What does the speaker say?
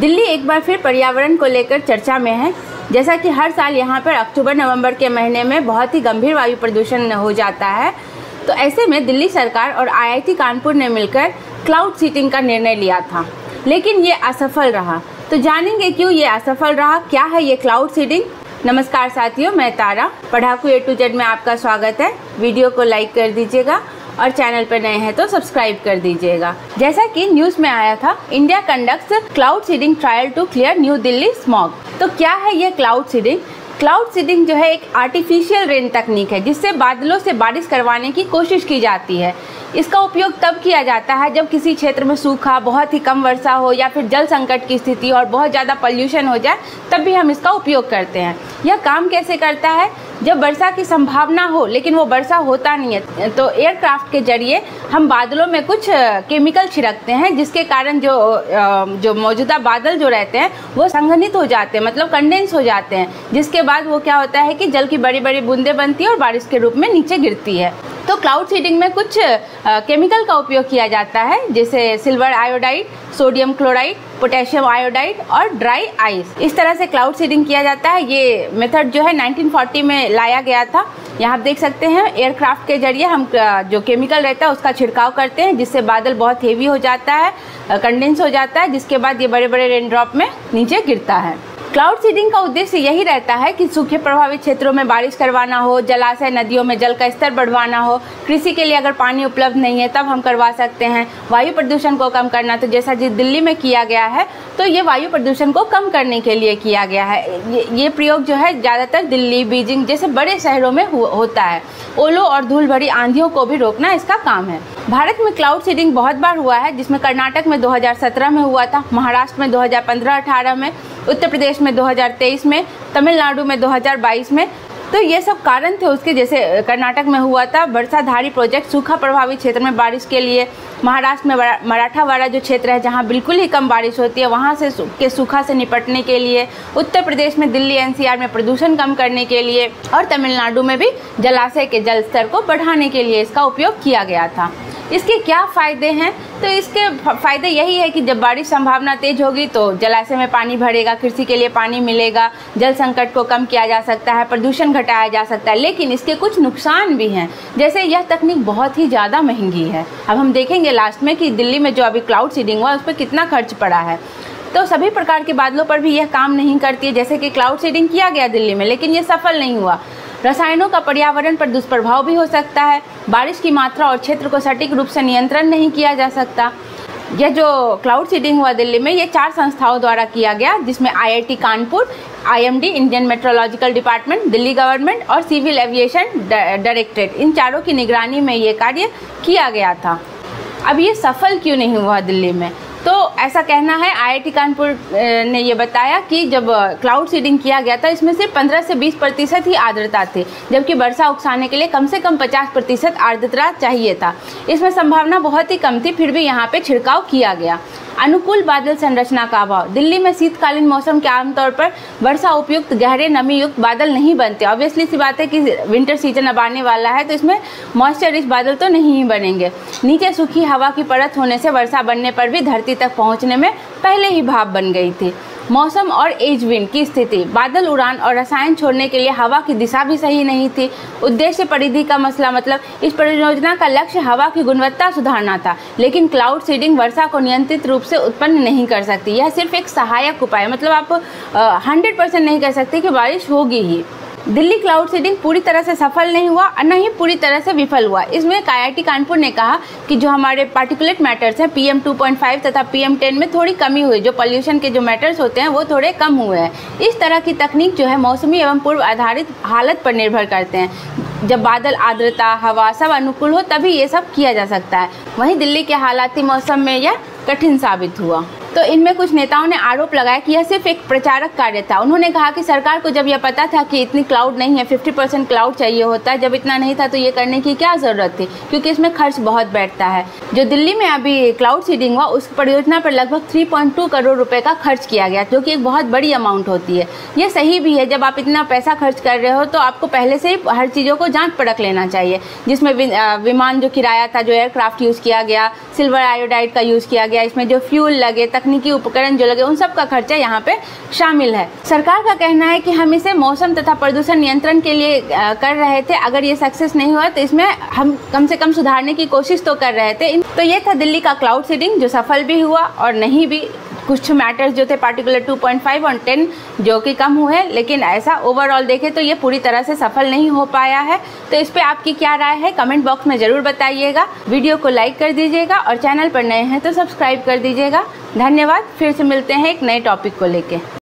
दिल्ली एक बार फिर पर्यावरण को लेकर चर्चा में है। जैसा कि हर साल यहाँ पर अक्टूबर नवंबर के महीने में बहुत ही गंभीर वायु प्रदूषण हो जाता है, तो ऐसे में दिल्ली सरकार और IIT कानपुर ने मिलकर क्लाउड सीडिंग का निर्णय लिया था, लेकिन ये असफल रहा। तो जानेंगे क्यों ये असफल रहा, क्या है ये क्लाउड सीडिंग। नमस्कार साथियों, मैं तारा, पढ़ाकू A to Z में आपका स्वागत है। वीडियो को लाइक कर दीजिएगा और चैनल पर नए हैं तो सब्सक्राइब कर दीजिएगा। जैसा कि न्यूज़ में आया था, India conducts cloud seeding trial to clear New Delhi smog. तो क्या है ये क्लाउड सीडिंग? क्लाउड सीडिंग जो है एक आर्टिफिशियल रेन तकनीक है, जिससे बादलों से बारिश करवाने की कोशिश की जाती है। इसका उपयोग तब किया जाता है जब किसी क्षेत्र में सूखा, बहुत ही कम वर्षा हो या फिर जल संकट की स्थिति और बहुत ज़्यादा पॉल्यूशन हो जाए, तब भी हम इसका उपयोग करते हैं। यह काम कैसे करता है? जब वर्षा की संभावना हो लेकिन वो वर्षा होता नहीं है, तो एयरक्राफ्ट के जरिए हम बादलों में कुछ केमिकल छिड़कते हैं, जिसके कारण जो मौजूदा बादल जो रहते हैं वो संघनित हो जाते हैं, मतलब कंडेंस हो जाते हैं, जिसके बाद वो क्या होता है कि जल की बड़ी बड़ी बूंदें बनती है और बारिश के रूप में नीचे गिरती है। तो क्लाउड सीडिंग में कुछ केमिकल का उपयोग किया जाता है, जैसे silver iodide, sodium chloride, potassium iodide और ड्राई आइस। इस तरह से क्लाउड सीडिंग किया जाता है। ये मेथड जो है 1940 में लाया गया था। यहाँ आप देख सकते हैं, एयरक्राफ्ट के जरिए हम जो केमिकल रहता है उसका छिड़काव करते हैं, जिससे बादल बहुत हेवी हो जाता है, कंडेंस हो जाता है, जिसके बाद ये बड़े बड़े रेन ड्रॉप में नीचे गिरता है। क्लाउड सीडिंग का उद्देश्य यही रहता है कि सूखे प्रभावित क्षेत्रों में बारिश करवाना हो, जलाशय नदियों में जल का स्तर बढ़वाना हो, कृषि के लिए अगर पानी उपलब्ध नहीं है तब हम करवा सकते हैं। वायु प्रदूषण को कम करना, तो जैसा जिस दिल्ली में किया गया है, तो ये वायु प्रदूषण को कम करने के लिए किया गया है। ये प्रयोग जो है ज़्यादातर दिल्ली, बीजिंग जैसे बड़े शहरों में होता है। ओलों और धूल भरी आंधियों को भी रोकना इसका काम है। भारत में क्लाउड सीडिंग बहुत बार हुआ है, जिसमें कर्नाटक में 2017 में हुआ था, महाराष्ट्र में 2015-18 में, उत्तर प्रदेश में 2023 में, तमिलनाडु में 2022 में। तो ये सब कारण थे उसके। जैसे कर्नाटक में हुआ था वर्षाधारी प्रोजेक्ट सूखा प्रभावित क्षेत्र में बारिश के लिए, महाराष्ट्र में मराठावाड़ा जो क्षेत्र है जहाँ बिल्कुल ही कम बारिश होती है, वहाँ से सूखा से निपटने के लिए, उत्तर प्रदेश में दिल्ली NCR में प्रदूषण कम करने के लिए, और तमिलनाडु में भी जलाशय के जल स्तर को बढ़ाने के लिए इसका उपयोग किया गया था। इसके क्या फ़ायदे हैं? तो इसके फ़ायदे यही है कि जब बारिश संभावना तेज होगी तो जलाशय में पानी भरेगा, कृषि के लिए पानी मिलेगा, जल संकट को कम किया जा सकता है, प्रदूषण घटाया जा सकता है। लेकिन इसके कुछ नुकसान भी हैं, जैसे यह तकनीक बहुत ही ज़्यादा महंगी है। अब हम देखेंगे लास्ट में कि दिल्ली में जो अभी क्लाउड सीडिंग हुआ उस पर कितना खर्च पड़ा है। तो सभी प्रकार के बादलों पर भी यह काम नहीं करती है। जैसे कि क्लाउड सीडिंग किया गया दिल्ली में, लेकिन ये सफल नहीं हुआ। रसायनों का पर्यावरण पर दुष्प्रभाव भी हो सकता है। बारिश की मात्रा और क्षेत्र को सटीक रूप से नियंत्रण नहीं किया जा सकता। यह जो क्लाउड सीडिंग हुआ दिल्ली में, ये 4 संस्थाओं द्वारा किया गया, जिसमें IIT Kanpur, IMD Indian meteorological department, Delhi government और सिविल एविएशन डायरेक्टरेट, इन चारों की निगरानी में ये कार्य किया गया था। अब ये सफल क्यों नहीं हुआ दिल्ली में? तो ऐसा कहना है, IIT कानपुर ने ये बताया कि जब क्लाउड सीडिंग किया गया था, इसमें सिर्फ 15 से 20% ही आर्द्रता थी, जबकि वर्षा उकसाने के लिए कम से कम 50% आर्द्रता चाहिए था। इसमें संभावना बहुत ही कम थी, फिर भी यहाँ पे छिड़काव किया गया। अनुकूल बादल संरचना का अभाव। दिल्ली में शीतकालीन मौसम के आमतौर पर वर्षा उपयुक्त गहरे नमी युक्त बादल नहीं बनते। ऑब्वियसली सी बात है कि विंटर सीजन अब आने वाला है, तो इसमें मॉइस्चर रिच बादल तो नहीं ही बनेंगे। नीचे सूखी हवा की परत होने से वर्षा बनने पर भी धरती तक पहुंचने में पहले ही भाप बन गई थी। मौसम और एज विंड की स्थिति। बादल उड़ान और रसायन छोड़ने के लिए हवा की दिशा भी सही नहीं थी। उद्देश्य परिधि का मसला, मतलब इस परियोजना का लक्ष्य हवा की गुणवत्ता सुधारना था, लेकिन क्लाउड सीडिंग वर्षा को नियंत्रित रूप से उत्पन्न नहीं कर सकती। यह सिर्फ एक सहायक उपाय, मतलब आप 100% नहीं कर सकते कि बारिश होगी ही। दिल्ली क्लाउड सीडिंग पूरी तरह से सफल नहीं हुआ और न ही पूरी तरह से विफल हुआ। इसमें IIT कानपुर ने कहा कि जो हमारे पार्टिकुलेट मैटर्स हैं PM 2.5 तथा PM 10 में थोड़ी कमी हुई, जो पॉल्यूशन के जो मैटर्स होते हैं वो थोड़े कम हुए हैं। इस तरह की तकनीक जो है मौसमी एवं पूर्व आधारित हालत पर निर्भर करते हैं। जब बादल, आर्द्रता, हवा सब अनुकूल हो तभी ये सब किया जा सकता है। वहीं दिल्ली के हालाती मौसम में यह कठिन साबित हुआ। तो इनमें कुछ नेताओं ने आरोप लगाया कि यह सिर्फ एक प्रचारक कार्य था। उन्होंने कहा कि सरकार को जब यह पता था कि इतनी क्लाउड नहीं है, 50% क्लाउड चाहिए होता है, जब इतना नहीं था तो ये करने की क्या ज़रूरत थी, क्योंकि इसमें खर्च बहुत बैठता है। जो दिल्ली में अभी क्लाउड सीडिंग हुआ उस परियोजना पर लगभग 3.2 करोड़ रुपए का खर्च किया गया, जो कि एक बहुत बड़ी अमाउंट होती है। ये सही भी है, जब आप इतना पैसा खर्च कर रहे हो तो आपको पहले से ही हर चीज़ों को जाँच परख लेना चाहिए, जिसमें विमान जो किराया था, जो एयरक्राफ्ट यूज़ किया गया, सिल्वर आयोडाइड का यूज़ किया गया, इसमें जो फ्यूल लगे, तकनीकी उपकरण जो लगे, उन सब का खर्चा यहाँ पे शामिल है। सरकार का कहना है कि हम इसे मौसम तथा प्रदूषण नियंत्रण के लिए कर रहे थे, अगर ये सक्सेस नहीं हुआ तो इसमें हम कम से कम सुधारने की कोशिश तो कर रहे थे। तो ये था दिल्ली का क्लाउड सीडिंग, जो सफल भी हुआ और नहीं भी। कुछ मैटर्स जो थे पार्टिकुलर 2.5 और 10 जो कि कम हुए, लेकिन ऐसा ओवरऑल देखें तो ये पूरी तरह से सफल नहीं हो पाया है। तो इस पे आपकी क्या राय है, कमेंट बॉक्स में ज़रूर बताइएगा। वीडियो को लाइक कर दीजिएगा और चैनल पर नए हैं तो सब्सक्राइब कर दीजिएगा। धन्यवाद। फिर से मिलते हैं एक नए टॉपिक को लेके।